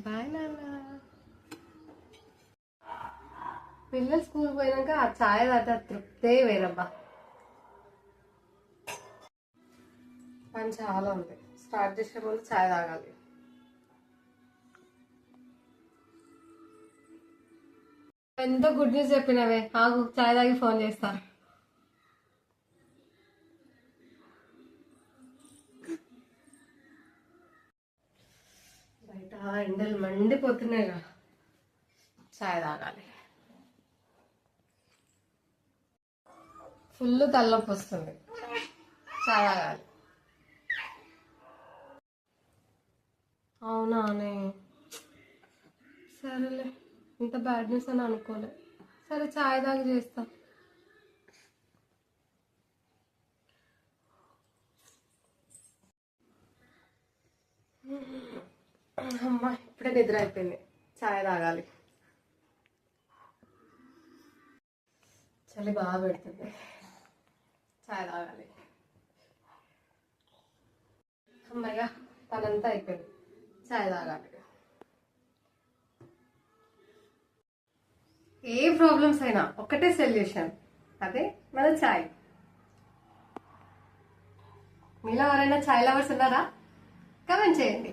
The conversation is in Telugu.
బాయ్ నాన్న. పిల్లలు స్కూల్ పోయినాక ఆ ఛాయ్ తాగితే తృప్తే వేరబ్బా. పని చాలా ఉంది. స్టార్ట్ చేసే ముందు ఛాయ్ తాగాలి. ఎంతో గుడ్ న్యూస్ చెప్పినవే. ఆగు, ఛాయ్ తాగి ఫోన్ చేస్తా. బయట ఎండలు మండిపోతున్నాయిగా, ఛాయ్ తాగాలి. ఫుల్ తలనొప్పి వస్తుంది, ఛాయ్ తాగాలి. అవునానే, సరేలే, ఇంత బ్యాడ్ న్యూస్ అని అనుకోలే. సరే ఛాయ్ తాగి చేస్తా. అమ్మా, ఇప్పుడే నిద్ర అయిపోయింది. ఛాయ్ తాగాలి. చలి బాగా పెడుతుంది, ఛాయ్ తాగాలి. అమ్మయ్య, పనంతా అయిపోయింది, ఛాయ్ తాగాలి. ఏ ప్రాబ్లమ్స్ అయినా ఒకటే సొల్యూషన్, అదే మన ఛాయ్. మీలో ఎవరైనా ఛాయ్ లవర్స్ ఉన్నారా? కమెంట్ చేయండి.